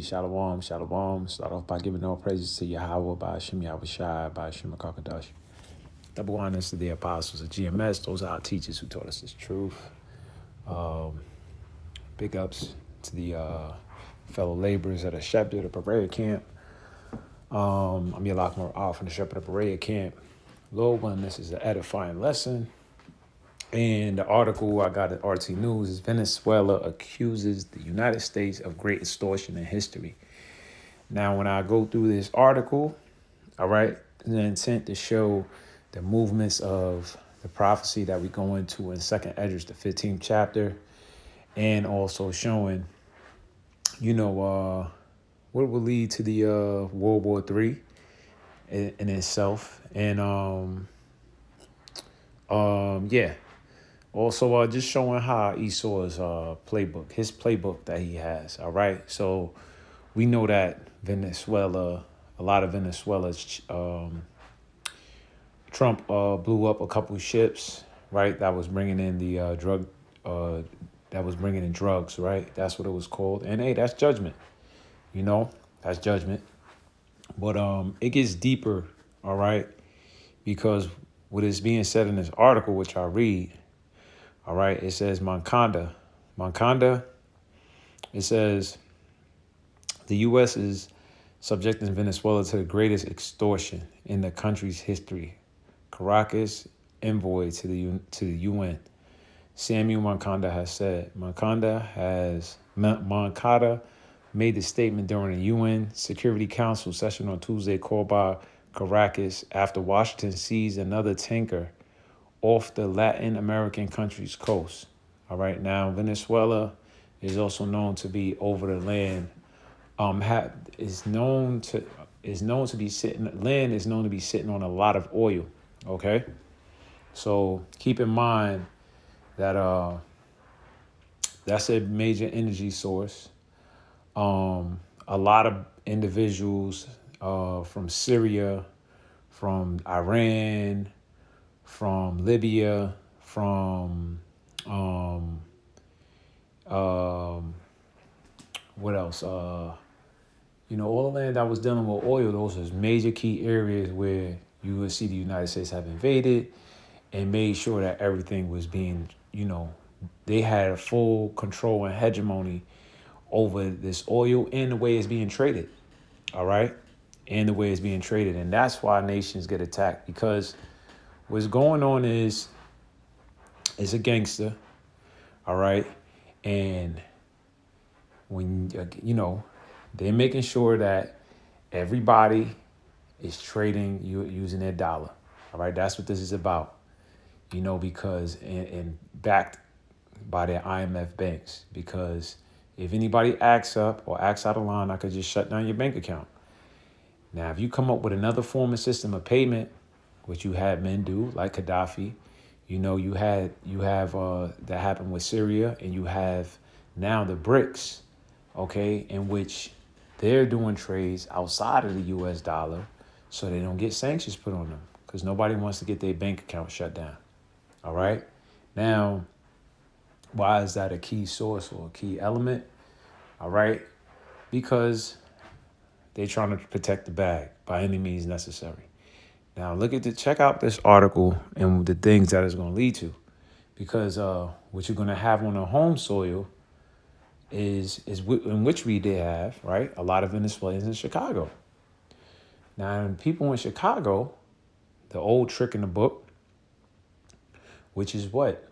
Shalom, shalom. Start off by giving all praises to Yahweh, by Hashem Yahweh Shai, by Hashem Kakadash. Double honors to the apostles of GMS. Those are our teachers who taught us this truth. Um, Big ups to the fellow laborers at the Shepherd of Berea camp. I'm your Lockmore out from the Shepherd of Berea camp. Lord, one, this is an edifying lesson. And the article I got at RT News is Venezuela accuses the United States of great extortion in history. Now, when I go through this article, all right, the intent to show the movements of the prophecy that we go into in Second Esdras, the 15th chapter, and also showing, what will lead to the World War III in itself, and yeah. Also, just showing how Esau's his playbook that he has. All right, so we know that Venezuela, a lot of Venezuela's, Trump blew up a couple of ships, right? That was bringing in the that was bringing in drugs, right? That's what it was called. And hey, that's judgment, that's judgment. But it gets deeper, all right, because what is being said in this article, which I read. All right, it says Moncada, it says the U.S. is subjecting Venezuela to the greatest extortion in the country's history. Caracas envoy to the UN, Samuel Moncada, has said. Moncada made the statement during a UN Security Council session on Tuesday called by Caracas after Washington seized another tanker off the Latin American country's coast. All right, now Venezuela is also known to be over the land. Is known to be sitting on a lot of oil. Okay, so keep in mind that that's a major energy source. A lot of individuals from Syria, from Iran, from Libya, from what else? All the land that was dealing with oil, those was major key areas where you would see the United States have invaded and made sure that everything was being, they had a full control and hegemony over this oil and the way it's being traded. All right. And the way it's being traded. And that's why nations get attacked, because what's going on is a gangster, all right? And when, they're making sure that everybody is trading using their dollar, all right? That's what this is about, because, and backed by their IMF banks, because if anybody acts up or acts out of line, I could just shut down your bank account. Now, if you come up with another form of system of payment, which you had men do, like Gaddafi, you have that happened with Syria, and you have now the BRICS, okay, in which they're doing trades outside of the U.S. dollar, so they don't get sanctions put on them, because nobody wants to get their bank account shut down. All right, now, why is that a key source or a key element? All right, because they're trying to protect the bag by any means necessary. Now, check out this article and the things that it's going to lead to, because what you're going to have on the home soil is in which we did have, right, a lot of Venezuelans in Chicago. Now, people in Chicago, the old trick in the book, which is what?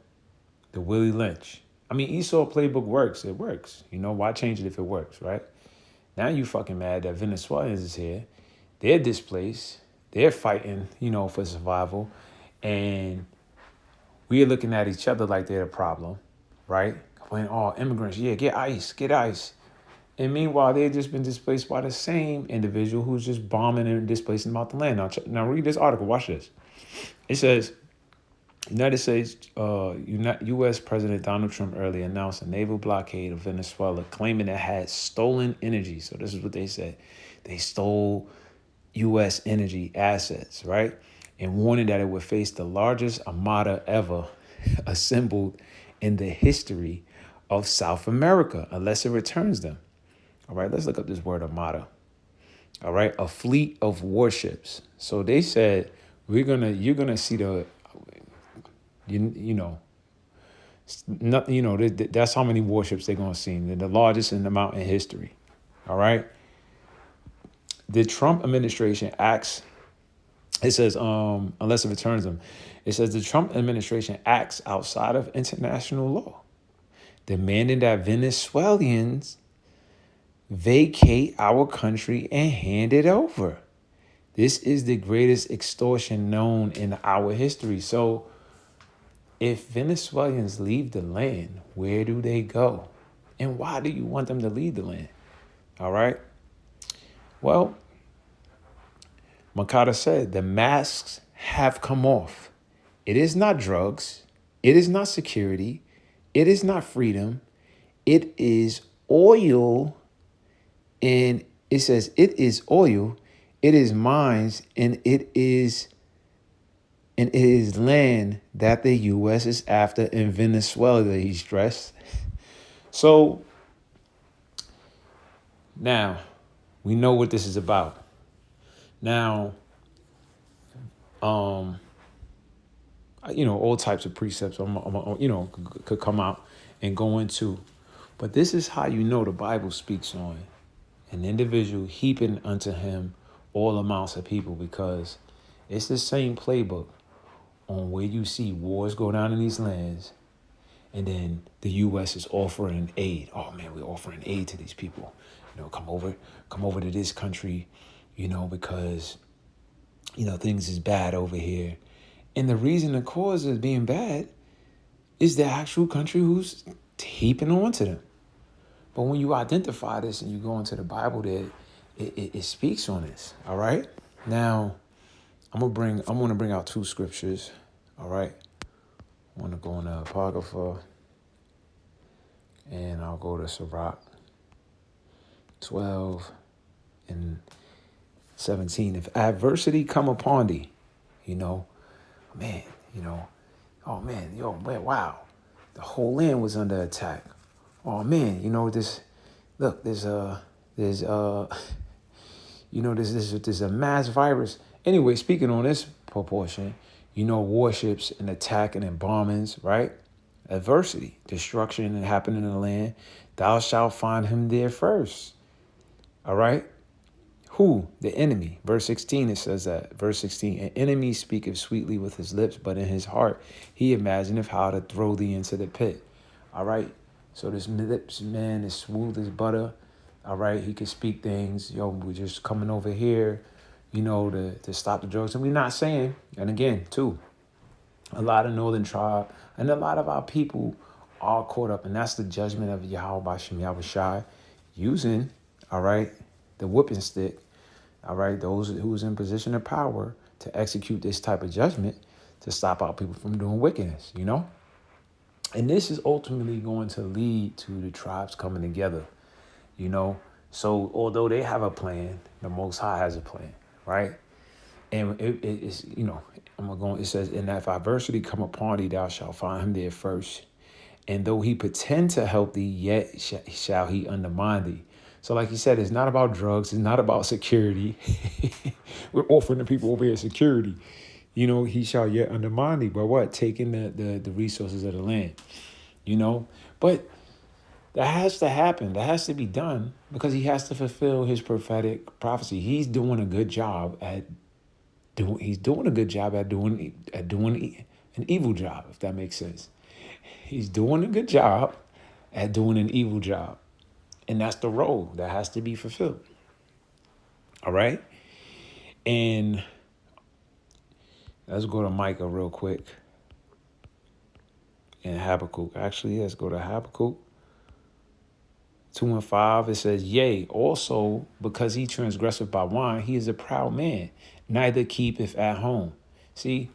The Willie Lynch. I mean, Esau playbook works. It works. Why change it if it works, right? Now you fucking mad that Venezuelans is here. They're displaced. They're fighting, for survival. And we're looking at each other like they're the problem, right? Going, oh, immigrants, yeah, get ICE. And meanwhile, they've just been displaced by the same individual who's just bombing and displacing them out the land. Now read this article. Watch this. It says, United States, U.S. President Donald Trump earlier announced a naval blockade of Venezuela, claiming it had stolen energy. So this is what they said. They stole U.S. energy assets, right? And warning that it would face the largest armada ever assembled in the history of South America unless it returns them. All right, let's look up this word armada. All right, a fleet of warships. So they said you're gonna see you know, not, that's how many warships they're gonna see. They're the largest in the mountain history. All right. The Trump administration acts. It says, unless it returns them, it says the Trump administration acts outside of international law, demanding that Venezuelans vacate our country and hand it over. This is the greatest extortion known in our history. So if Venezuelans leave the land, where do they go? And why do you want them to leave the land? All right. Well, Makata said the masks have come off. It is not drugs. It is not security. It is not freedom. It is oil. And it says it is oil. It is mines, and it is land that the U.S. is after in Venezuela, he stressed. So now we know what this is about. Now, all types of precepts, could come out and go into. But this is how you know the Bible speaks on an individual heaping unto him all amounts of people, because it's the same playbook on where you see wars go down in these lands, and then the U.S. is offering aid. Oh man, we're offering aid to these people. Come over to this country, because things is bad over here. And the reason the cause is being bad is the actual country who's heaping on to them. But when you identify this and you go into the Bible, that it speaks on this. All right. Now, I'm gonna bring out two scriptures. All right. I want to go in the Apocrypha, and I'll go to Sirach 12 and 17. If adversity come upon thee, wow, the whole land was under attack. Oh man, there's a mass virus. Anyway, speaking on this proportion, warships and attacking and bombings, right? Adversity, destruction and happening in the land. Thou shalt find him there first. All right. Who? The enemy. Verse 16, it says that. Verse 16, an enemy speaketh sweetly with his lips, but in his heart he imagineth how to throw thee into the pit. All right. So this lips man is smooth as butter. All right. He can speak things. We're just coming over here, to stop the drugs. And we're not saying, and again, too, a lot of northern tribe and a lot of our people are caught up. And that's the judgment of Yahweh Bashem Yahushai using, all right, the whipping stick. All right, those who's in position of power to execute this type of judgment to stop our people from doing wickedness, And this is ultimately going to lead to the tribes coming together, So although they have a plan, the Most High has a plan, right? And it's, it says, and if adversity come upon thee, thou shalt find him there first. And though he pretend to help thee, yet shall he undermine thee. So like he said, it's not about drugs. It's not about security. We're offering the people over here security. He shall yet undermine thee. But what? Taking the resources of the land. But that has to happen. That has to be done because he has to fulfill his prophetic prophecy. He's doing a good job at doing an evil job, if that makes sense. He's doing a good job at doing an evil job. And that's the role that has to be fulfilled. All right? And let's go to Micah real quick. And Habakkuk. Actually, let's go to Habakkuk 2 and 5. It says, yea, also because he transgresseth by wine, he is a proud man, neither keepeth at home. See?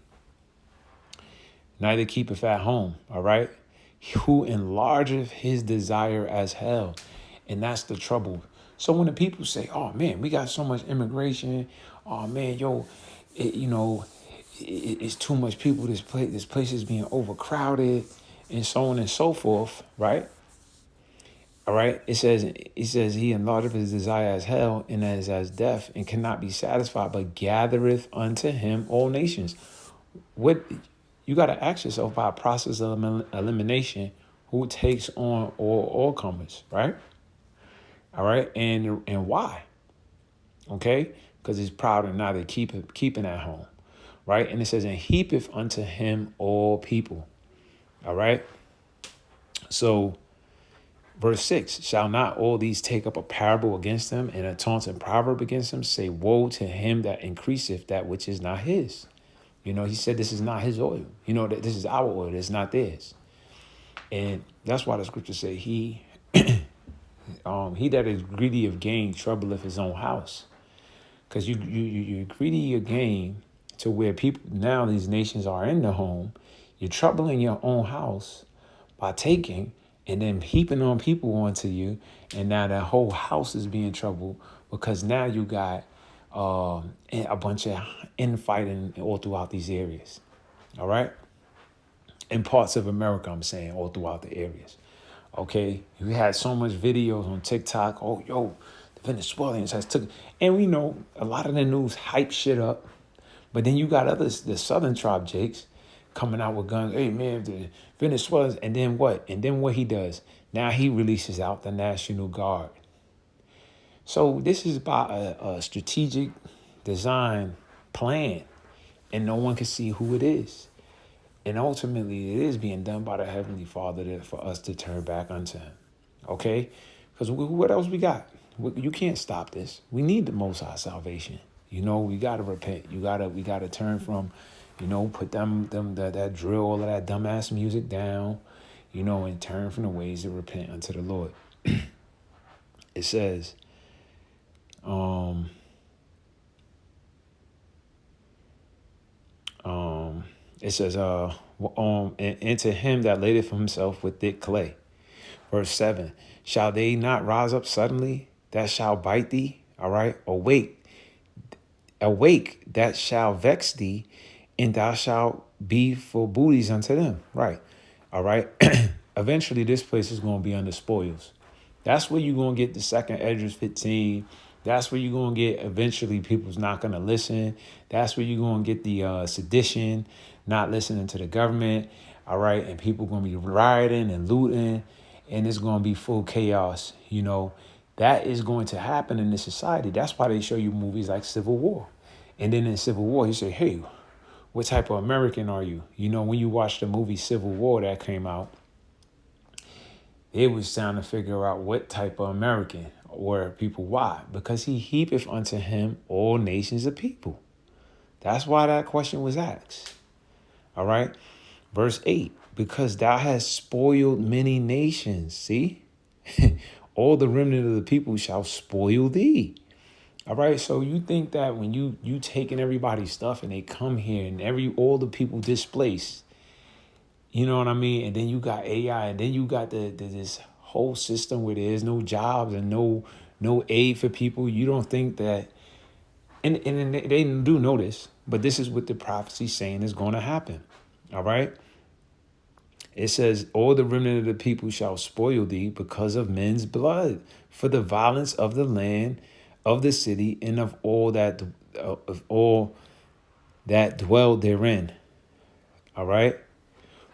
Neither keepeth at home. All right? Who enlargeth his desire as hell. And that's the trouble. So when the people say, oh, man, we got so much immigration. Oh, man, it's too much people. This place is being overcrowded and so on and so forth, right? All right. It says he enlargeth his desire as hell and as death and cannot be satisfied, but gathereth unto him all nations. What you got to ask yourself by a process of elimination, who takes on all comers, right? All right. And why? Okay. Because he's proud and not to keeping at home. Right. And it says, and heapeth unto him all people. All right. So verse 6, shall not all these take up a parable against them and a taunting proverb against them? Say, woe to him that increaseth that which is not his. He said this is not his oil. That this is our oil. It's not theirs. And that's why the scriptures say he that is greedy of gain troubleth his own house. Because you're greedy of gain to where people, now these nations are in the home. You're troubling your own house by taking and then heaping on people onto you. And now that whole house is being troubled because now you got a bunch of infighting all throughout these areas. All right. In parts of America, I'm saying, all throughout the areas. Okay. We had so much videos on TikTok. Oh, yo, the Venezuelans has took, and we know a lot of the news hype shit up. But then you got others, the Southern tribe Jakes, coming out with guns. Hey, man, the Venezuelans. And then what? And then what he does? Now he releases out the National Guard. So this is by a strategic design plan, and no one can see who it is. And ultimately, it is being done by the Heavenly Father for us to turn back unto him. Okay? Because what else we got? You can't stop this. We need the Most High salvation. We gotta repent. We gotta turn from, put that drill, all of that dumbass music down, and turn from the ways to repent unto the Lord. It says, and to him that ladeth for himself with thick clay. Verse 7, shall they not rise up suddenly that shall bite thee? All right. Awake, that shall vex thee, and thou shalt be for booties unto them. Right. All right. Eventually, this place is going to be under spoils. That's where you're going to get the second Esdras 15. That's where you're going to get eventually people's not going to listen. That's where you're going to get the sedition, not listening to the government. All right. And people going to be rioting and looting, and it's going to be full chaos. That is going to happen in this society. That's why they show you movies like Civil War. And then in Civil War, he say, hey, what type of American are you? When you watch the movie Civil War that came out, it was trying to figure out what type of American were people. Why? Because he heapeth unto him all nations of people. That's why that question was asked. All right. Verse 8, because thou hast spoiled many nations. See? All the remnant of the people shall spoil thee. All right. So you think that when you taking everybody's stuff and they come here and all the people displaced, you know what I mean? And then you got AI, and then you got this whole system where there's no jobs and no aid for people. You don't think that, and they do know this, but this is what the prophecy saying is going to happen. All right. It says, all the remnant of the people shall spoil thee because of men's blood, for the violence of the land, of the city, and of all that dwell therein. All right.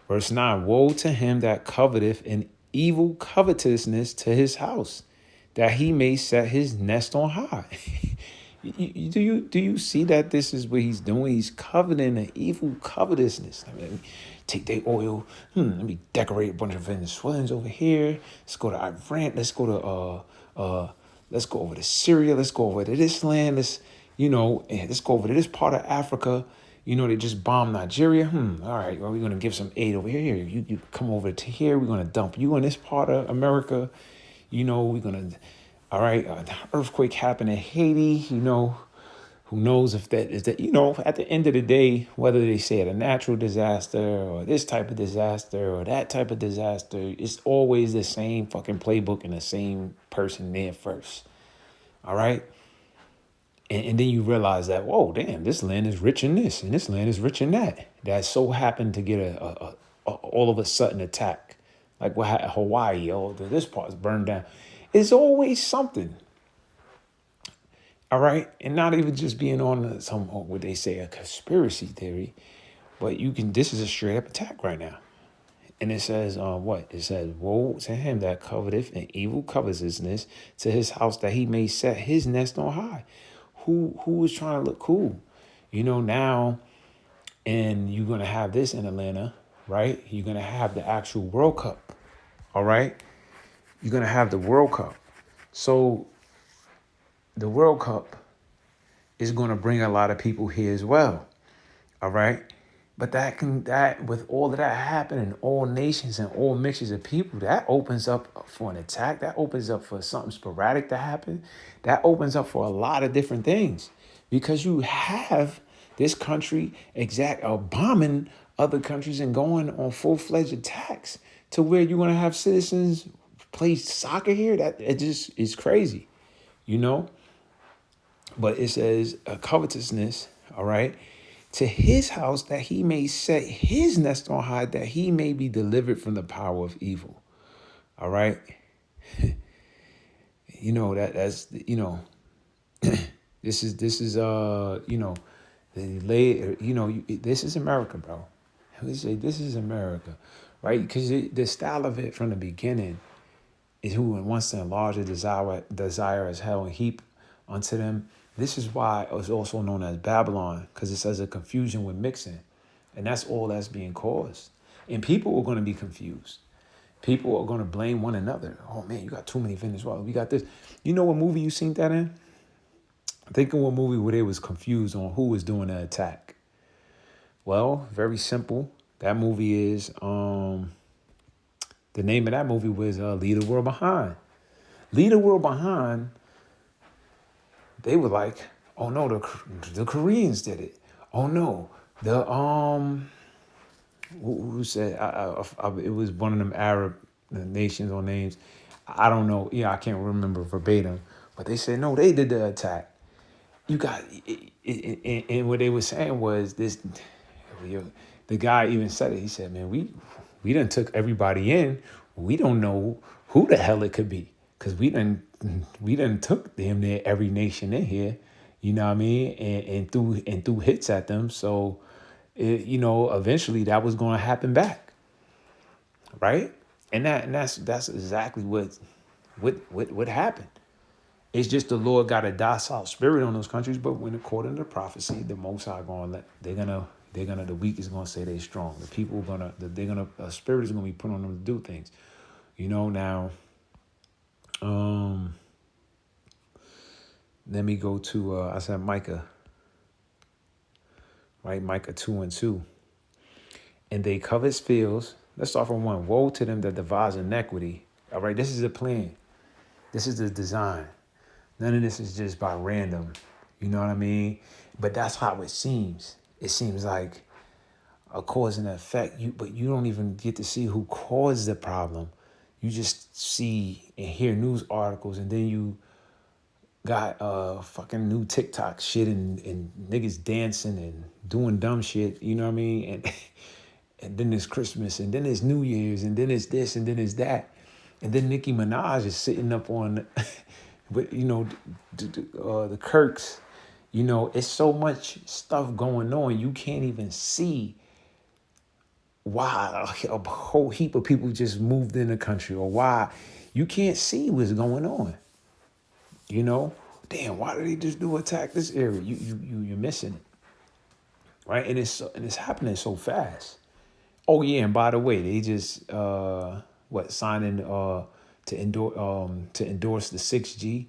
Verse 9, woe to him that coveteth an evil covetousness to his house, that he may set his nest on high. Do you see that this is what he's doing? He's coveting an evil covetousness. Take their oil. Let me decorate a bunch of Venezuelans over here. Let's go to Iran. Let's go over to Syria. Let's go over to this land. Let's go over to this part of Africa. They just bombed Nigeria. All right. Well, we're going to give some aid over here. You come over to here. We're going to dump you in this part of America. We're going to, all right. The earthquake happened in Haiti. Who knows if that is that, at the end of the day, whether they say it a natural disaster or this type of disaster or that type of disaster, it's always the same fucking playbook and the same person there first. All right. And then you realize that, whoa, damn, this land is rich in this and this land is rich in that. That so happened to get a all of a sudden attack Like what Hawaii, oh, this part's burned down. It's always something. All right, and not even just being on some what they say a conspiracy theory, but you can. This is a straight up attack right now, and it says, what it says: "Woe to him that coveteth and evil covetousness to his house, that he may set his nest on high." Who is trying to look cool, now, and you're gonna have this in Atlanta, right? You're gonna have the actual World Cup, all right? You're gonna have the World Cup, so the World Cup is going to bring a lot of people here as well. All right. But that with all of that happening, all nations and all mixtures of people, that opens up for an attack. That opens up for something sporadic to happen. That opens up for a lot of different things because you have this country bombing other countries and going on full-fledged attacks to where you're going to have citizens play soccer here. That it just is crazy, you know. But it says covetousness, all right, to his house that he may set his nest on high, that he may be delivered from the power of evil. All right. That's the lay this is America, bro. We say this is America, right? Because the style of it from the beginning is who wants to enlarge a desire as hell and heap unto them. This is why it's also known as Babylon, because it says a confusion with mixing. And that's all that's being caused. And people are going to be confused. People are going to blame one another. Oh, man, you got too many Venezuela. We got this. You know what movie you seen that in? Think of what movie where they was confused on who was doing the attack. Well, very simple. That movie is, the name of that movie was Leave the World Behind. Leave the World Behind, they were like, oh no, the Koreans did it. Oh no, who said it was one of them Arab nations or names. I don't know. Yeah, I can't remember verbatim, but they said no, they did the attack. You got and what they were saying was this. The guy even said it. He said, "Man, we done took everybody in. We don't know who the hell it could be because we done took damn near every nation in here. You know what I mean? And threw hits at them. So, eventually that was going to happen back, right? And that's exactly what happened. It's just the Lord got a docile spirit on those countries, but when according to prophecy, the Most High the weak is gonna say they're strong. The people a spirit is gonna be put on them to do things. Now, let me go to I said Micah, right? Micah 2:2. And they covet fields. Let's start from 1. Woe to them that devise iniquity. All right, this is the plan. This is the design. None of this is just by random. You know what I mean? But that's how it seems. It seems like a cause and effect. But you don't even get to see who caused the problem. You just see and hear news articles, and then you got fucking new TikTok shit and niggas dancing and doing dumb shit. You know what I mean? And then there's Christmas, and then there's New Year's, and then it's this, and then it's that, and then Nicki Minaj is sitting up on. But the Kirks, it's so much stuff going on. You can't even see why a whole heap of people just moved in the country, or why you can't see what's going on. Damn, why did they just attack this area? You're missing it, right? And it's happening so fast. Oh yeah, and by the way, they just signing to endorse the 6G,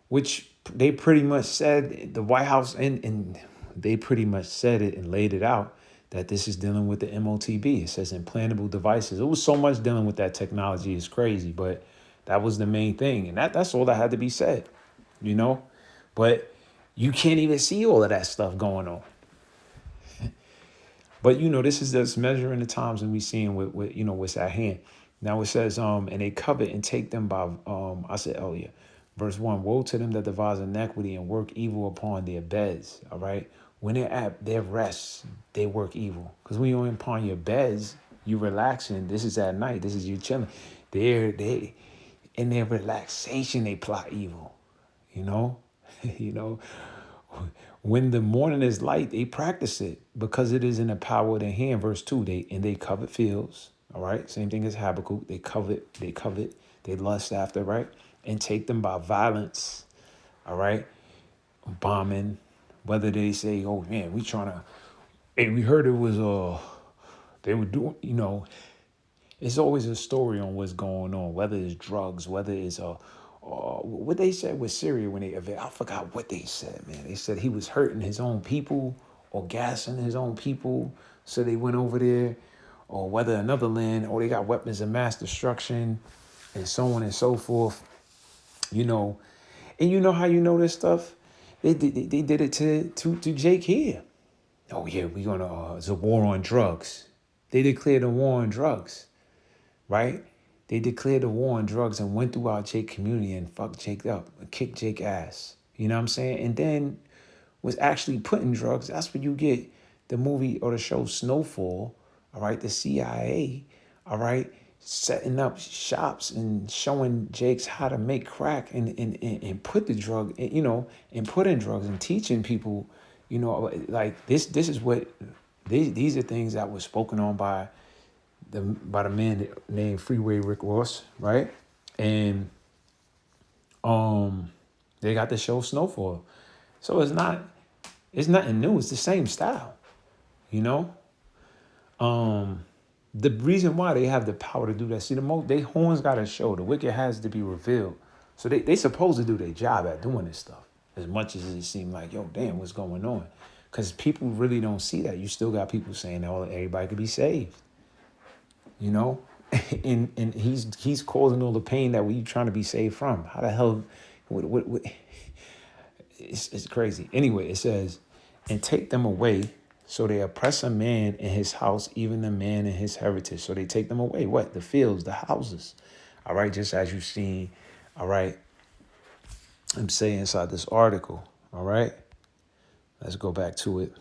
which they pretty much said the White House and they pretty much said it and laid it out that this is dealing with the MOTB. It says implantable devices. It was so much dealing with that technology is crazy, but that was the main thing, and that's all that had to be said, But you can't even see all of that stuff going on. But this is just measuring the times and we seeing what what's at hand. Now it says, and they covet and take them by I said earlier, verse 1, woe to them that devise iniquity and work evil upon their beds. All right. When they're at their rest, they work evil. Because when you're upon your beds, You relaxing. This is at night. This is you chilling. They in their relaxation they plot evil. You know, you know. When the morning is light, they practice it because it is in the power of their hand. Verse 2, they covet fields. All right. Same thing as Habakkuk. They covet, they lust after, right? And take them by violence. All right. Bombing. Whether they say, oh man, we trying to, hey, we heard it was they were doing, it's always a story on what's going on, whether it's drugs, whether it's what they said with Syria when I forgot what they said, man. They said he was hurting his own people or gassing his own people, so they went over there, or whether another land, or they got weapons of mass destruction, and so on and so forth, you know. And you know how you know this stuff? They did it to Jake here. Oh yeah, we gonna it's a war on drugs. They declared a war on drugs, right? They declared a war on drugs and went throughout Jake community and fucked Jake up, and kicked Jake ass. You know what I'm saying? And then was actually putting drugs. That's when you get the movie or the show Snowfall, all right? The CIA, all right, setting up shops and showing Jakes how to make crack and put the drug, and put in drugs and teaching people, like this is what, these are things that were spoken on by the man named Freeway Rick Ross, right? And they got the show Snowfall. So it's nothing new. It's the same style, you know? The reason why they have the power to do that, see, they horns gotta show. The wicked has to be revealed. So they supposed to do their job at doing this stuff. As much as it seemed like, yo, damn, what's going on? Because people really don't see that. You still got people saying, oh, everybody could be saved. You know? and he's causing all the pain that we trying to be saved from. How the hell what it's crazy. Anyway, it says, and take them away, so they oppress a man in his house, even the man in his heritage. So they take them away. What? The fields, the houses. All right, just as you've seen, all right, I'm saying inside this article, all right? Let's go back to it.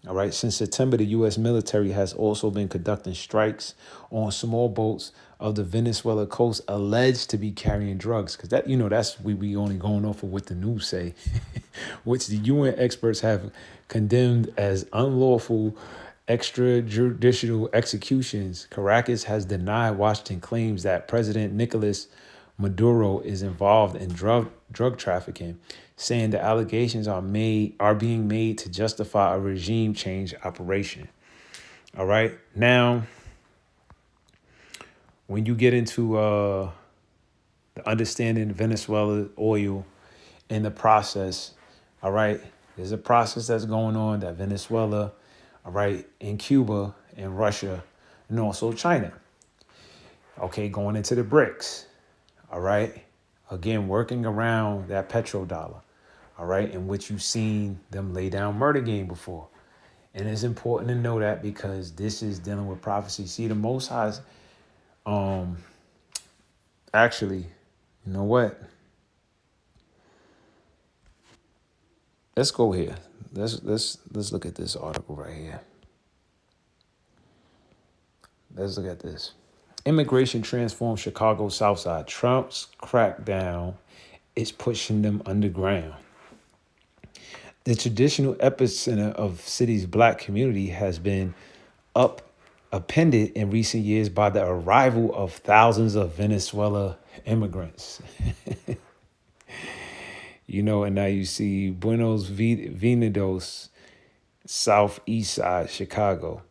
All right, since September, the U.S. military has also been conducting strikes on small boats of the Venezuela coast alleged to be carrying drugs. Because that's we only going off of what the news say, which the UN experts have condemned as unlawful extrajudicial executions. Caracas has denied Washington claims that President Nicolas Maduro is involved in drug trafficking, saying the allegations are being made to justify a regime change operation. All right. Now, when you get into the understanding Venezuela oil and the process, all right, there's a process that's going on that Venezuela, all right, and Cuba and Russia and also China, okay, going into the BRICS, all right, again, working around that petrodollar, all right, in which you've seen them lay down murder game before. And it's important to know that because this is dealing with prophecy. See, the Most High's, actually, you know what? Let's go here. Let's look at this article right here. Let's look at this. Immigration transforms Chicago South Side. Trump's crackdown is pushing them underground. The traditional epicenter of city's black community has been upended in recent years by the arrival of thousands of Venezuela immigrants. And now you see Buenos Venidos, southeast side, Chicago.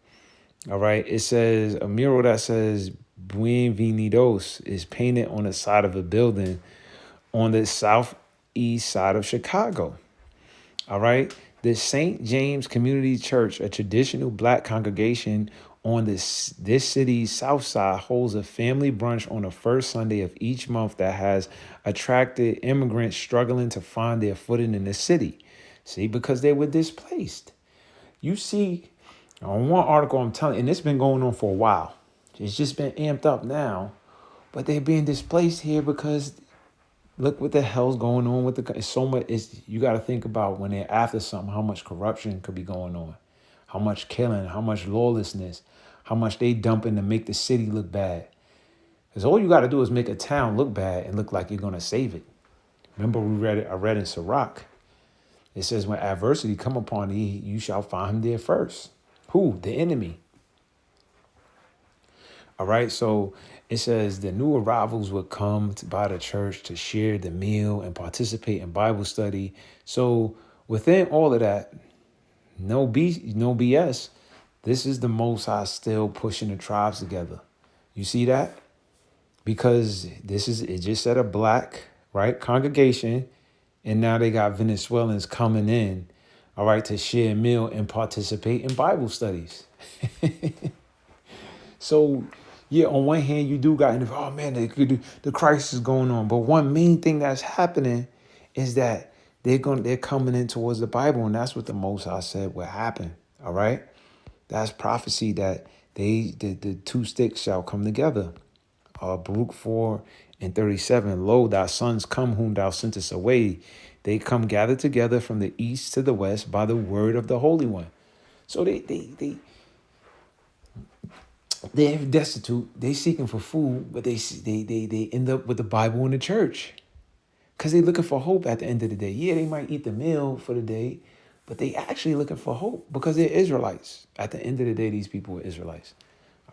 All right, it says a mural that says Bienvenidos is painted on the side of a building on the southeast side of Chicago. All right, the St. James Community Church, a traditional black congregation on this city's south side, holds a family brunch on the first Sunday of each month that has attracted immigrants struggling to find their footing in the city. See, because they were displaced. You see, on one article I'm telling, and it's been going on for a while. It's just been amped up now, but they're being displaced here because look what the hell's going on with it's so much. You got to think about when they're after something, how much corruption could be going on, how much killing, how much lawlessness, how much they dumping to make the city look bad. Because all you got to do is make a town look bad and look like you're going to save it. Remember, I read in Sirach, it says, when adversity come upon thee, you shall find him there first. Who? The enemy. All right, so it says the new arrivals would come by the church to share the meal and participate in Bible study. So within all of that, no BS. This is the Most High still pushing the tribes together. You see that? Because it just said a black, right, congregation, and now they got Venezuelans coming in, all right, to share a meal and participate in Bible studies. So, yeah, on one hand, you do got, oh man, the crisis is going on. But one main thing that's happening is that they're coming in towards the Bible, and that's what the Most High said would happen. All right, that's prophecy that the two sticks shall come together. Baruch 4:37. Lo, thy sons come whom thou sentest away. They come gathered together from the east to the west by the word of the Holy One. So they're destitute. They seeking for food, but they end up with the Bible in the church, because they looking for hope at the end of the day. Yeah, they might eat the meal for the day, but they actually looking for hope because they're Israelites. At the end of the day, these people are Israelites.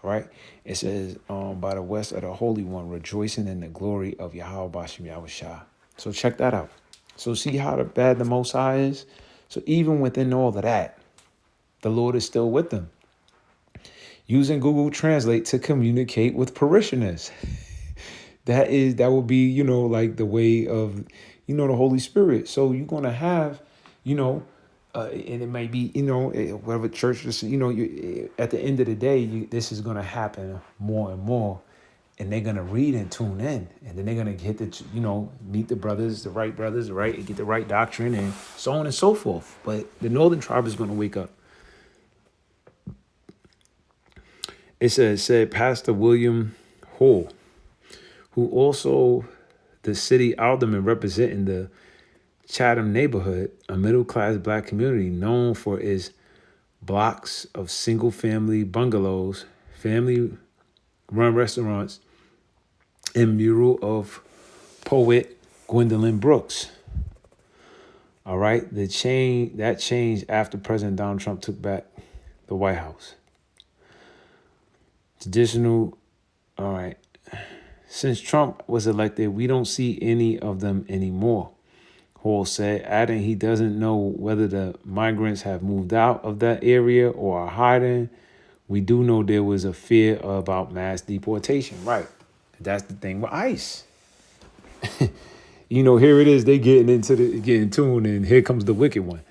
All right. It says, by the west of the Holy One, rejoicing in the glory of Yahweh Bashem Yahushua. So check that out. So see how bad the Most High is. So even within all of that, the Lord is still with them, using Google Translate to communicate with parishioners. That will be, like the way of, the Holy Spirit. So you're going to have, and it might be, whatever church, at the end of the day, this is going to happen more and more. And they're going to read and tune in. And then they're going to get meet the right brothers, and get the right doctrine, and so on and so forth. But the northern tribe is going to wake up. It said Pastor William Hall, who also the city alderman representing the Chatham neighborhood, a middle-class black community known for its blocks of single-family bungalows, family-run restaurants, and mural of poet Gwendolyn Brooks. All right, that changed after President Donald Trump took back the White House. Traditional, all right. Since Trump was elected, we don't see any of them anymore, Hall said, adding he doesn't know whether the migrants have moved out of that area or are hiding. We do know there was a fear about mass deportation. Right. That's the thing with ICE. Here it is. They getting tuned, and here comes the wicked one.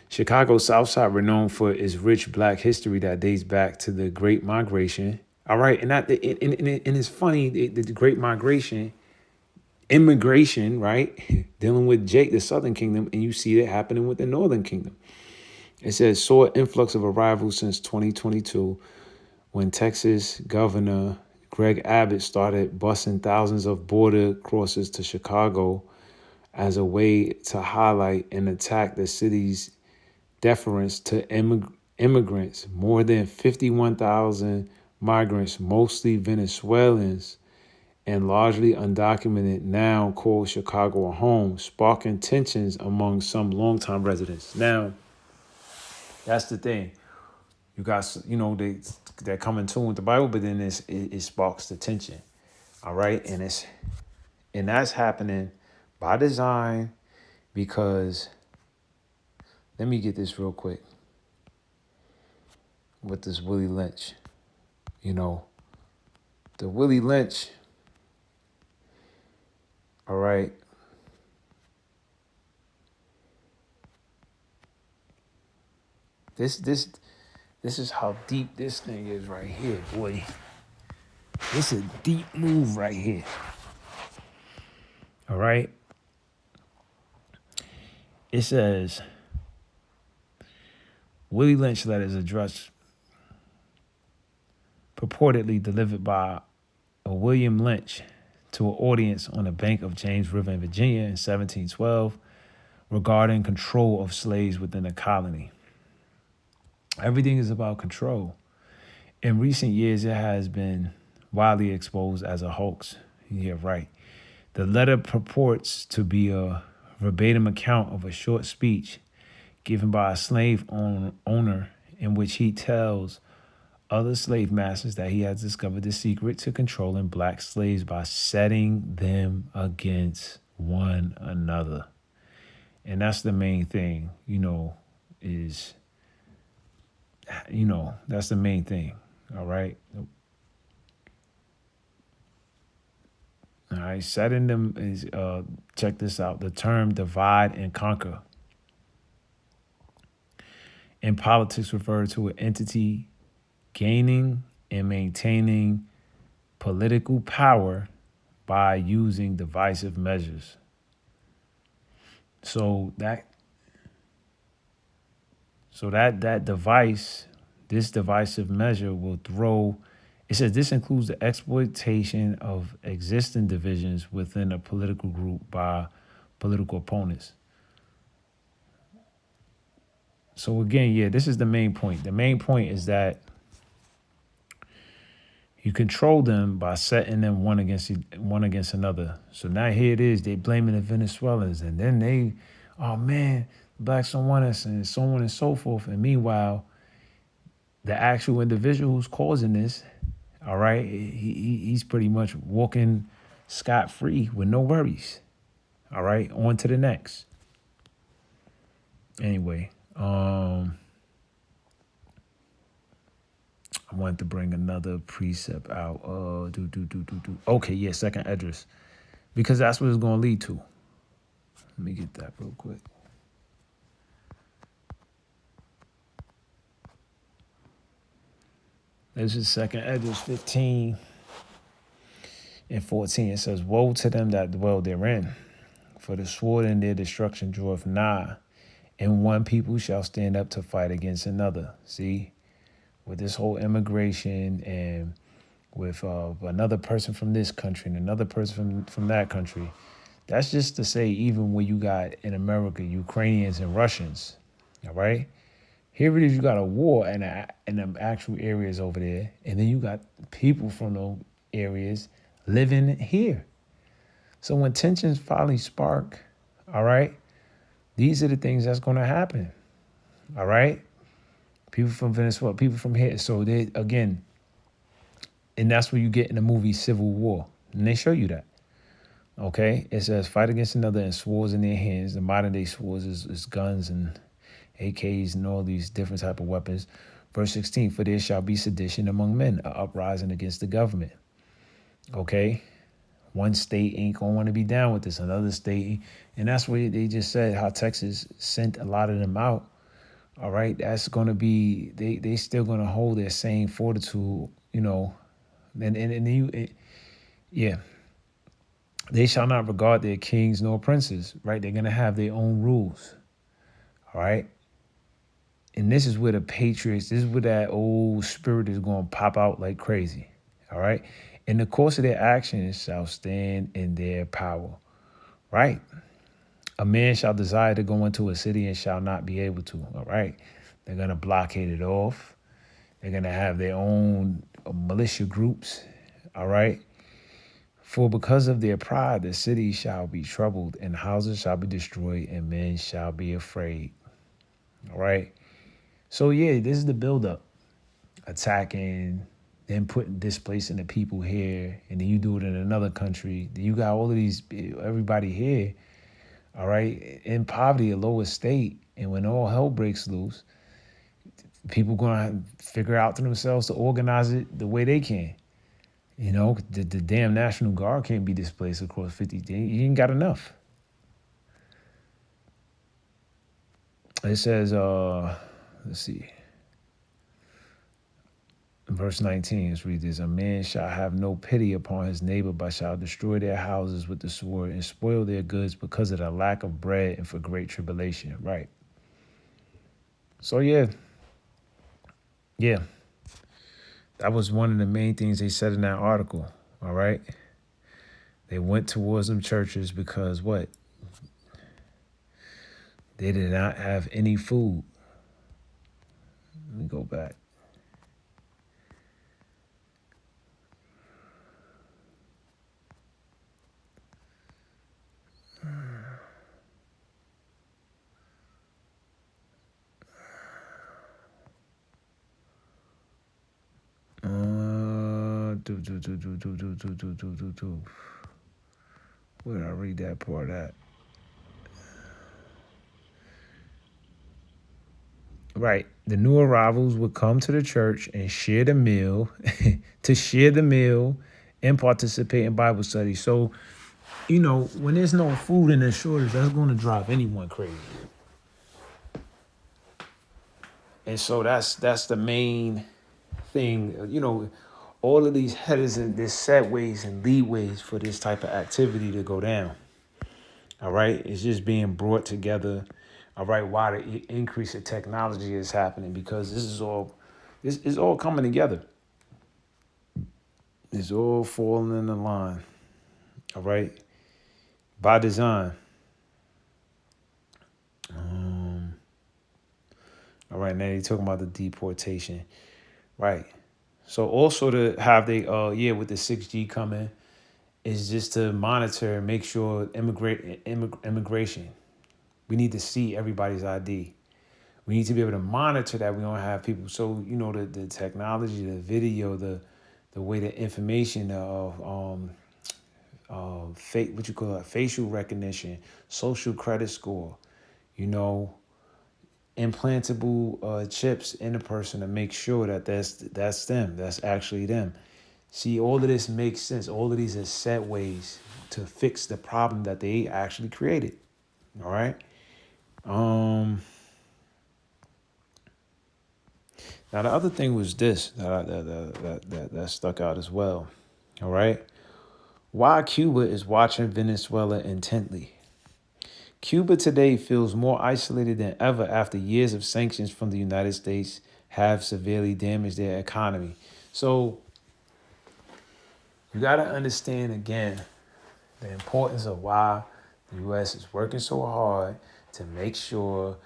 Chicago's South Side, renowned for its rich black history that dates back to the Great Migration. All right, and it's funny, the Great Migration, immigration, right, dealing with the Southern Kingdom, and you see that happening with the Northern Kingdom. It says saw an influx of arrivals since 2022, when Texas Governor Greg Abbott started busing thousands of border crossers to Chicago as a way to highlight and attack the city's deference to immigrants. More than 51,000 migrants, mostly Venezuelans and largely undocumented, now call Chicago a home, sparking tensions among some longtime residents. Now, that's the thing. You got, they're coming tune with the Bible, but then it sparks the tension. All right, and that's happening by design, because let me get this real quick with this Willie Lynch. The Willie Lynch, all right, this is how deep this thing is right here, boy. This is a deep move right here. All right. It says, Willie Lynch letters addressed purportedly delivered by a William Lynch to an audience on the bank of James River in Virginia in 1712 regarding control of slaves within the colony. Everything is about control. In recent years, it has been widely exposed as a hoax. Yeah, right. The letter purports to be a verbatim account of a short speech given by a owner in which he tells other slave masters that he has discovered the secret to controlling black slaves by setting them against one another. And that's the main thing, is, that's the main thing. All right. All right. Setting them is, check this out, the term divide and conquer in politics refers to an entity gaining and maintaining political power by using divisive measures. So that device, this divisive measure will throw. It says this includes the exploitation of existing divisions within a political group by political opponents. So again, yeah, this is the main point. The main point is that you control them by setting them one against another. So now here it is, they blaming the Venezuelans, and then they, oh man, blacks don't want us, and so on and so forth. And meanwhile, the actual individual who's causing this, all right, he's pretty much walking scot free with no worries. All right, on to the next. Anyway, I wanted to bring another precept out. Okay, yeah, second address, because that's what it's going to lead to. Let me get that real quick. This is second address 15 and 14. It says, "Woe to them that dwell therein, for the sword in their destruction draweth nigh, and one people shall stand up to fight against another." See, with this whole immigration and with another person from this country and another person from that country, that's just to say, even when you got in America, Ukrainians and Russians, all right? Here it is, you got a war in the actual areas over there, and then you got people from those areas living here. So when tensions finally spark, all right, these are the things that's going to happen, all right? People from Venezuela, people from here. So they, again, and that's where you get in the movie Civil War, and they show you that. Okay, it says fight against another and swords in their hands. The modern day swords is guns and AKs and all these different type of weapons. Verse 16, for there shall be sedition among men, a uprising against the government. Okay, one state ain't gonna want to be down with this, another state, and that's what they just said, how Texas sent a lot of them out. All right, that's gonna be, they still gonna hold their same fortitude, yeah. They shall not regard their kings nor princes, right? They're gonna have their own rules. All right. And this is where the patriots, this is where that old spirit is going to pop out like crazy. All right. In the course of their actions shall stand in their power. Right. A man shall desire to go into a city and shall not be able to. All right. They're going to blockade it off. They're going to have their own militia groups. All right. For because of their pride, the city shall be troubled, and houses shall be destroyed, and men shall be afraid. All right. So yeah, this is the buildup. Attacking, then displacing the people here, and then you do it in another country. Then you got all of these, everybody here, all right, in poverty, a lower state, and when all hell breaks loose, people gonna figure out to themselves to organize it the way they can. The damn National Guard can't be displaced across 50. You ain't got enough. It says, let's see. Verse 19, let's read this. A man shall have no pity upon his neighbor, but shall destroy their houses with the sword and spoil their goods because of the lack of bread and for great tribulation. Right. So, yeah. That was one of the main things they said in that article. All right. They went towards them churches because what? They did not have any food. Let me go back. Where did I read that part at? Right. The new arrivals would come to the church and share the meal, to share the meal and participate in Bible study. So, when there's no food and there's shortage, that's going to drive anyone crazy. And so that's the main thing. All of these headers and there's set ways and leadways for this type of activity to go down. All right. It's just being brought together. All right. Why the increase of technology is happening, because this is all coming together. It's all falling in the line. All right. By design. All right. Now you're talking about the deportation. Right. So also to have with the 6G coming is just to monitor and make sure immigration. We need to see everybody's ID. We need to be able to monitor that we don't have people. So, the technology, the video, the way the information of what you call it, facial recognition, social credit score, implantable chips in a person to make sure that that's them. That's actually them. See, all of this makes sense. All of these are set ways to fix the problem that they actually created. All right. Now the other thing was this that stuck out as well. All right. Why Cuba is watching Venezuela intently. Cuba today feels more isolated than ever after years of sanctions from the United States have severely damaged their economy. So you got to understand again the importance of why the U.S. is working so hard to make sure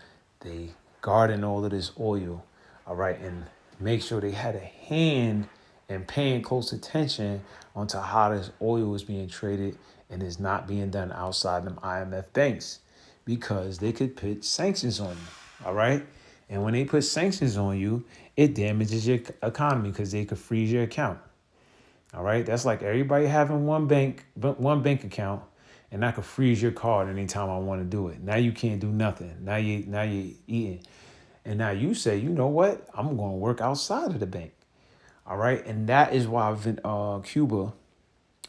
they guarding all of this oil, all right, and make sure they had a hand in paying close attention onto how this oil is being traded and is not being done outside them IMF banks, because they could put sanctions on you, all right? And when they put sanctions on you, it damages your economy because they could freeze your account. All right, that's like everybody having one bank account, and I could freeze your card anytime I want to do it. Now you can't do nothing. Now you're eating, and now you say, you know what? I'm going to work outside of the bank. All right, and that is why Cuba,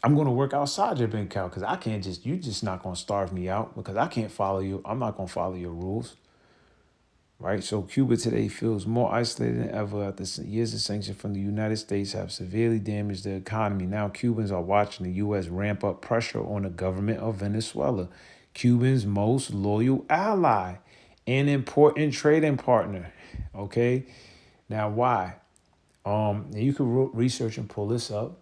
I'm going to work outside your bank account, because I can't you just not going to starve me out because I can't follow you. I'm not going to follow your rules. Right, so Cuba today feels more isolated than ever after years of sanctions from the United States have severely damaged the economy. Now Cubans are watching the U.S. ramp up pressure on the government of Venezuela, Cuba's most loyal ally and important trading partner. Okay, now why? You can research and pull this up,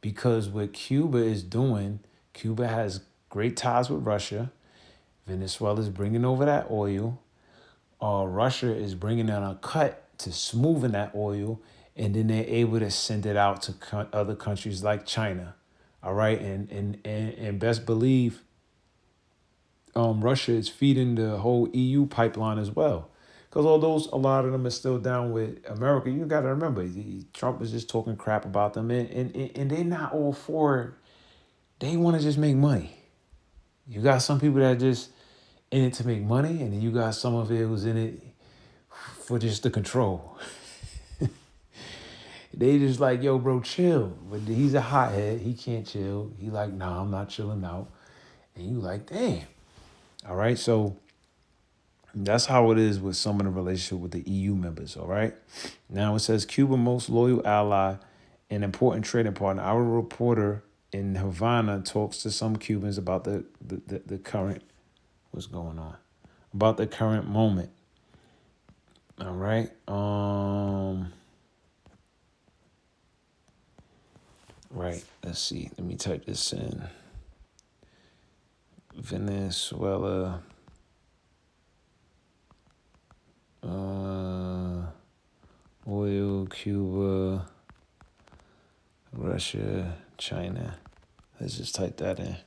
because what Cuba is doing, Cuba has great ties with Russia. Venezuela is bringing over that oil. Russia is bringing in a cut to smoothen that oil, and then they're able to send it out to other countries like China. All right, and best believe, Russia is feeding the whole EU pipeline as well. Because although a lot of them are still down with America, you got to remember, Trump is just talking crap about them, and they're not all for it. They want to just make money. You got some people that are just in it to make money, and then you got some of it who's in it for just the control. They just like, yo, bro, chill. But he's a hothead. He can't chill. He like, nah, I'm not chilling out. And you like, damn. All right, so that's how it is with some of the relationship with the EU members, all right? Now it says Cuba most loyal ally and important trading partner. Our reporter in Havana talks to some Cubans about the current, what's going on, about the current moment. All right. Right. Let's see. Let me type this in. Venezuela. Oil, Cuba, Russia, China. Let's just type that in.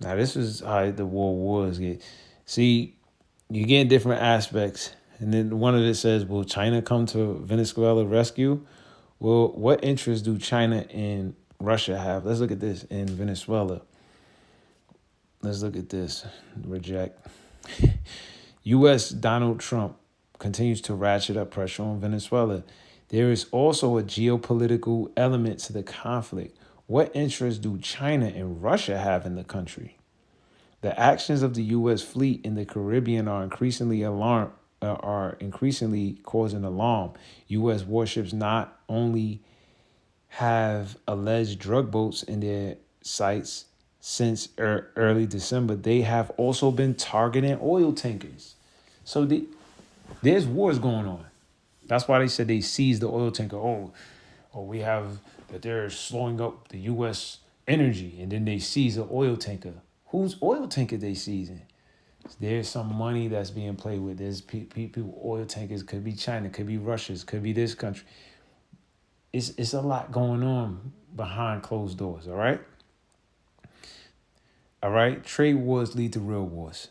Now this is how the world wars get. See, you get different aspects And then one of it says, will China come to Venezuela rescue? Well, what interest do China and Russia have? Let's look at this in Venezuela. Let's look at this. Reject. U.S. Donald Trump continues to ratchet up pressure on Venezuela. There is also a geopolitical element to the conflict. What interest do China and Russia have in the country? The actions of the U.S. fleet in the Caribbean are increasingly causing alarm. U.S. warships not only have alleged drug boats in their sights since early December, they have also been targeting oil tankers. So there's wars going on. That's why they said they seized the oil tanker. Oh, we have that they're slowing up the U.S. energy, and then they seize the oil tanker. Whose oil tanker they seizing? There's some money that's being played with. There's people, oil tankers, could be China, could be Russia's, could be this country. It's a lot going on behind closed doors, all right? All right, trade wars lead to real wars.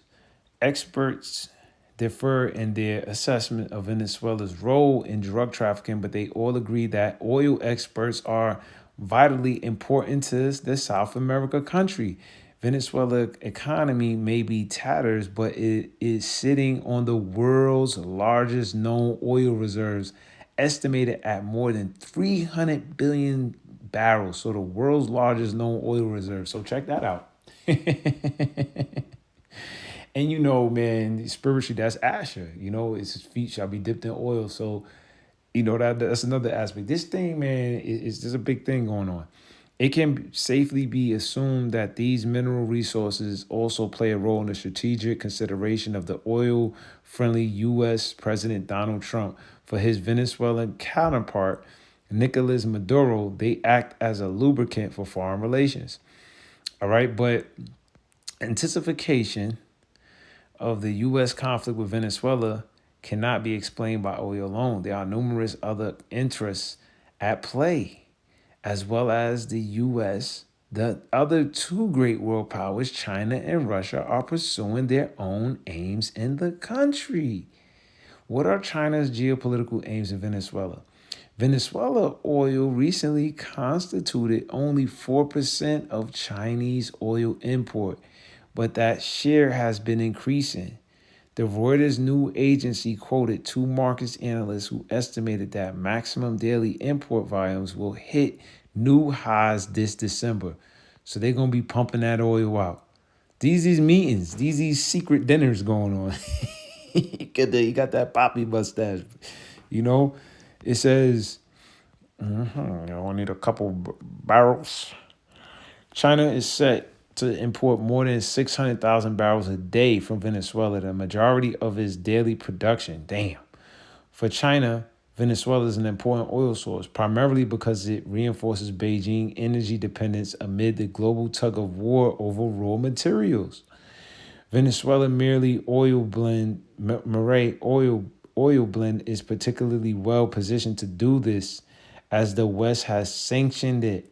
Experts differ in their assessment of Venezuela's role in drug trafficking, but they all agree that oil exports are vitally important to the South America country. Venezuela's economy may be tatters, but it is sitting on the world's largest known oil reserves, estimated at more than 300 billion barrels. So the world's largest known oil reserve. So check that out. And you know, man, spiritually, that's Asher. You know, his feet shall be dipped in oil. So, you know, that's another aspect. This thing, man, there's a big thing going on. It can safely be assumed that these mineral resources also play a role in the strategic consideration of the oil-friendly U.S. President Donald Trump. For his Venezuelan counterpart, Nicolas Maduro, they act as a lubricant for foreign relations. All right, but intensification of the U.S. conflict with Venezuela cannot be explained by oil alone. There are numerous other interests at play, as well as the U.S. The other two great world powers, China and Russia, are pursuing their own aims in the country. What are China's geopolitical aims in Venezuela? Venezuela oil recently constituted only 4% of Chinese oil import, but that share has been increasing. The Reuters news agency quoted two markets analysts who estimated that maximum daily import volumes will hit new highs this December. So they're going to be pumping that oil out. These meetings, these secret dinners going on. You got that poppy mustache. You know, it says, I need a couple barrels. China is set to import more than 600,000 barrels a day from Venezuela, the majority of its daily production. Damn. For China, Venezuela is an important oil source, primarily because it reinforces Beijing energy dependence amid the global tug of war over raw materials. Venezuela merely oil blend, oil blend is particularly well positioned to do this as the West has sanctioned it.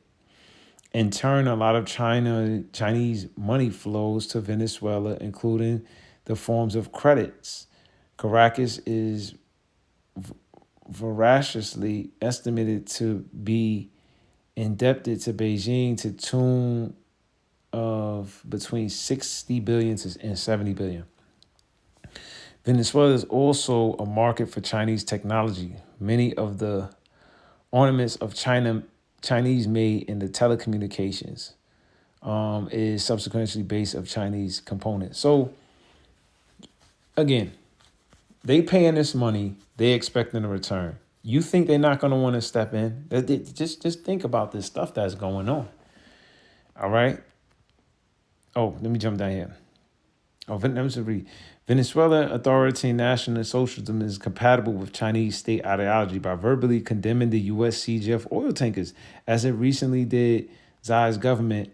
In turn, a lot of Chinese money flows to Venezuela, including the forms of credits. Caracas is voraciously estimated to be indebted to Beijing to tune of between 60 billion and 70 billion. Venezuela is also a market for Chinese technology. Many of the ornaments of Chinese made in the telecommunications is subsequently based of Chinese components. So again, they paying this money, they expecting a return. You think they're not going to want to step in? Just think about this stuff that's going on. All right. Oh, let me jump down here. Let me just read. Venezuela authoritarian national socialism is compatible with Chinese state ideology by verbally condemning the U.S. CGF oil tankers, as it recently did. Xi's government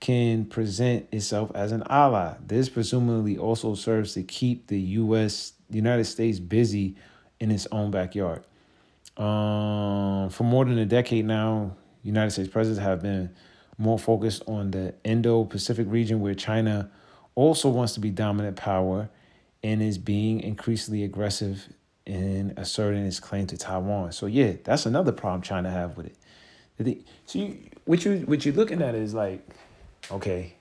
can present itself as an ally. This presumably also serves to keep the United States busy in its own backyard. For more than a decade now, United States presidents have been more focused on the Indo-Pacific region, where China also wants to be dominant power and is being increasingly aggressive in asserting its claim to Taiwan. So yeah, that's another problem China have with it. So what you're looking at is like, okay,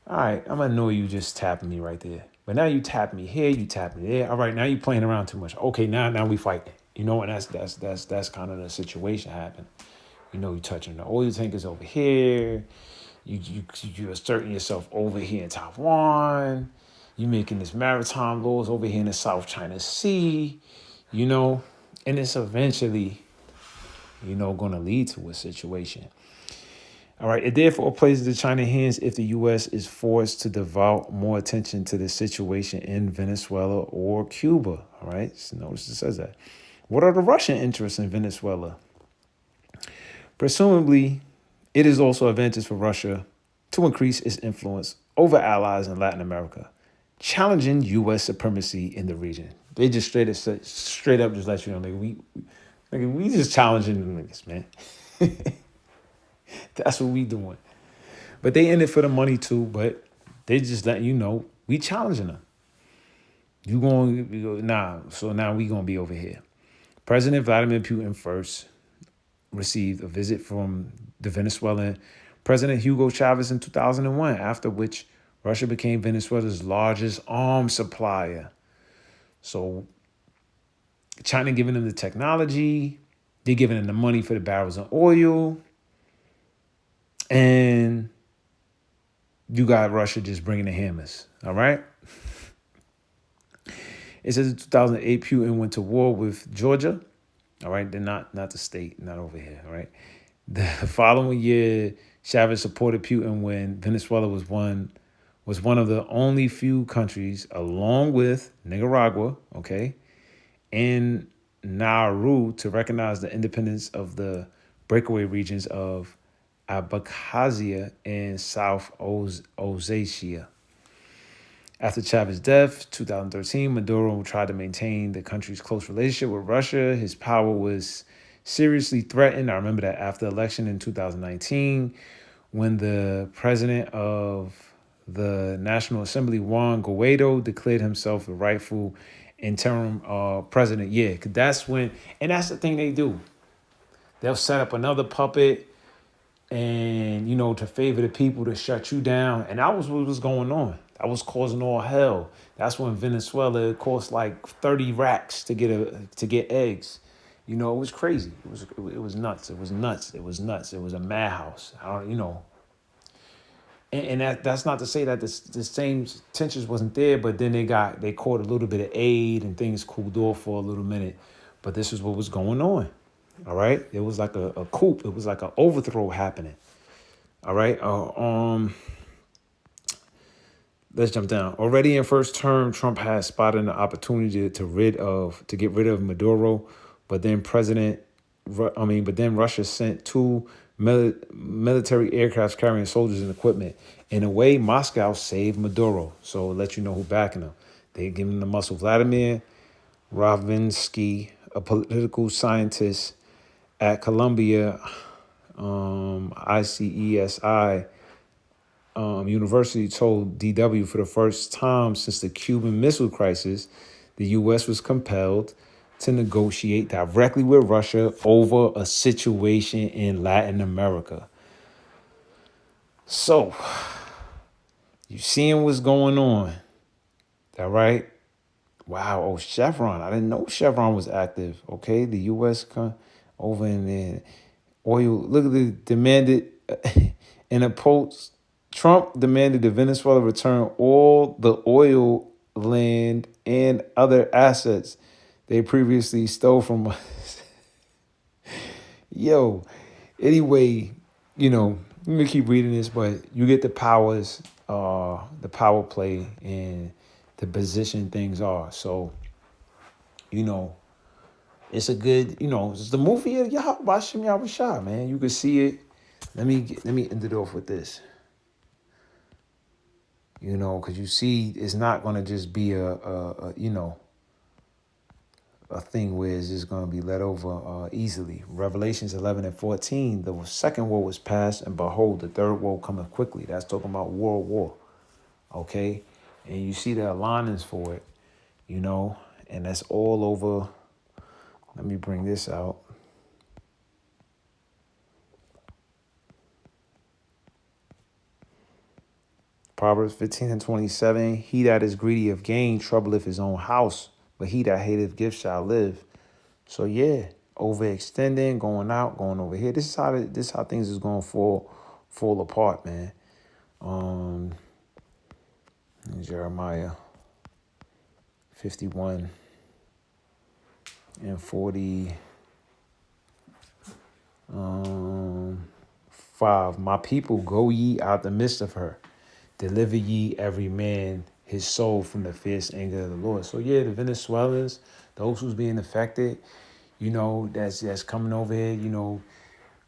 all right, I'm gonna know you just tapping me right there. But now you tap me here, you tap me there. All right, now you playing around too much. Okay, now we fighting. You know, and that's kind of the situation happened. You know, you touching the oil tankers over here. You asserting yourself over here in Taiwan. You making this maritime laws over here in the South China Sea. You know, and it's eventually, going to lead to a situation. All right. It therefore places the China hands if the U.S. is forced to devote more attention to the situation in Venezuela or Cuba. All right. So notice it says that. What are the Russian interests in Venezuela? Presumably, it is also advantageous for Russia to increase its influence over allies in Latin America, challenging U.S. supremacy in the region. They just straight up just let you know, we just challenging them niggas, man. That's what we doing. But they in it for the money too. But they just letting you know we challenging them. You going nah? So now we gonna be over here. President Vladimir Putin first received a visit from the Venezuelan President Hugo Chavez in 2001, after which Russia became Venezuela's largest arms supplier. So China giving them the technology, they're giving them the money for the barrels of oil, and you got Russia just bringing the hammers. All right. It says in 2008, Putin went to war with Georgia. All right. They're not the state, not over here. All right. The following year, Chavez supported Putin when Venezuela was one of the only few countries, along with Nicaragua, okay, and Nauru, to recognize the independence of the breakaway regions of Abkhazia and South Ossetia. After Chavez's death, 2013, Maduro tried to maintain the country's close relationship with Russia. His power was seriously threatened. I remember that after the election in 2019, when the president of the National Assembly, Juan Guaido, declared himself the rightful interim president. Yeah, 'cause that's when, and that's the thing they do. They'll set up another puppet and, to favor the people to shut you down. And that was what was going on. That was causing all hell. That's when Venezuela, it cost like 30 racks to get eggs. It was crazy. It was nuts. It was nuts. It was nuts. It was a madhouse. And that's not to say that the same tensions wasn't there, but then they caught a little bit of aid and things cooled off for a little minute. But this is what was going on. All right. It was like a coup. It was like an overthrow happening. All right. Let's jump down. Already in first term, Trump has spotted an opportunity to get rid of Maduro, but then Russia sent two military aircrafts carrying soldiers and equipment. In a way, Moscow saved Maduro. So let you know who backing him. They giving the muscle. Vladimir Ravinsky, a political scientist at Columbia ICESI University, told DW for the first time since the Cuban Missile Crisis, the U.S. was compelled to negotiate directly with Russia over a situation in Latin America. So, you seeing what's going on, all right? Wow, Chevron. I didn't know Chevron was active. Okay, the U.S. over in the oil. Look at the demanded in a post. Trump demanded that Venezuela return all the oil, land, and other assets they previously stole from us. Yo, anyway, I'm gonna keep reading this, but you get the power play, and the position things are. So, it's a good, it's the movie of Bashim Yahushua, man. You can see it. Let me end it off with this. Because you see, it's not going to just be a thing where it's just going to be let over easily. Revelations 11:14, the second woe was past, and behold, the third woe cometh quickly. That's talking about world war. Okay? And you see the alignments for it, And that's all over. Let me bring this out. Proverbs 15:27. He that is greedy of gain troubleth his own house, but he that hateth gifts shall live. So yeah, overextending, going out, going over here. This is how things is going to fall apart, man. Jeremiah 51 and 45. My people, go ye out the midst of her. Deliver ye every man his soul from the fierce anger of the Lord. So yeah, the Venezuelans, those who's being affected, that's coming over here,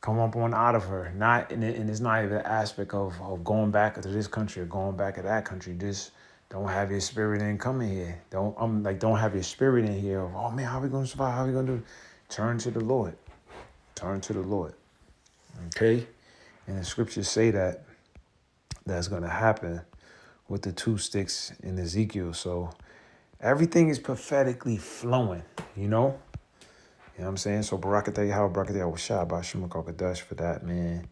come up on out of her. Not and it's not even an aspect of going back to this country or going back to that country. Just don't have your spirit in coming here. Don't have your spirit in here of, oh man, how we gonna survive? How we gonna do? Turn to the Lord. Turn to the Lord. Okay? And the scriptures say that's gonna happen with the two sticks in Ezekiel. So everything is prophetically flowing, You know what I'm saying? So Barakatah Yahweh, Barakatah Yahweh Shah, Bashima Kokadash for that, man.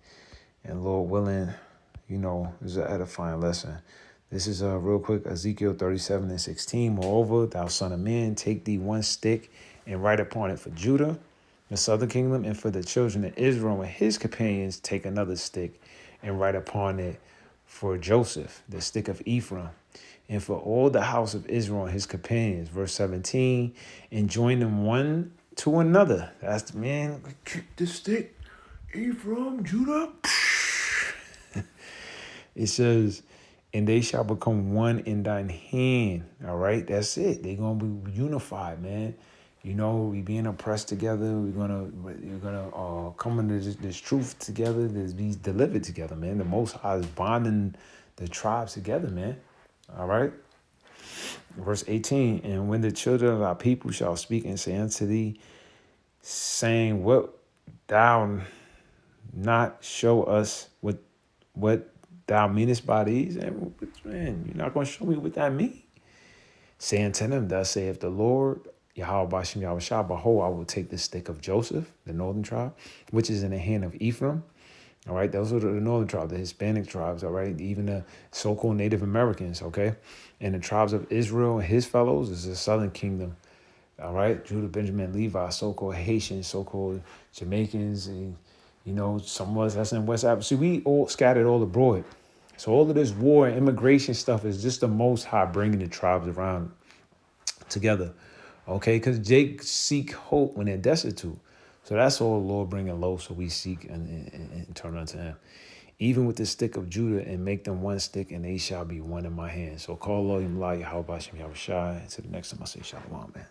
And Lord willing, this is an edifying lesson. This is real quick, Ezekiel 37:16. Moreover, thou son of man, take thee one stick and write upon it for Judah, the southern kingdom, and for the children of Israel and his companions, take another stick and write upon it for Joseph, the stick of Ephraim, and for all the house of Israel and his companions. Verse 17, and join them one to another. That's the man, kick the stick, Ephraim, Judah. It says, and they shall become one in thine hand. All right, that's it. They're gonna be unified, man. We being oppressed together. We're gonna come into this truth together. This be delivered together, man. The Most High is bonding the tribes together, man. All right. Verse 18, and when the children of our people shall speak and say unto thee, saying, what thou not show us what thou meanest by these? And man, you're not going to show me what that means. Say unto them, thus saith the Lord, Yahweh Bashim Yahweh Shah, behold, I will take the stick of Joseph, the northern tribe, which is in the hand of Ephraim. All right, those are the northern tribes, the Hispanic tribes, all right, even the so-called Native Americans, okay? And the tribes of Israel and his fellows is the southern kingdom, all right? Judah, Benjamin, Levi, so-called Haitians, so-called Jamaicans, and, some of us that's in West Africa. See, we all scattered all abroad. So all of this war and immigration stuff is just the Most High bringing the tribes around together, okay? Because Jake seek hope when they're destitute. So that's all the Lord bringing low, so we seek and turn unto him. Even with the stick of Judah, and make them one stick, and they shall be one in my hand. So call Lord Yahweh Yahweh Bashim Yahweh Shai. Until the next time I say Shalom, man.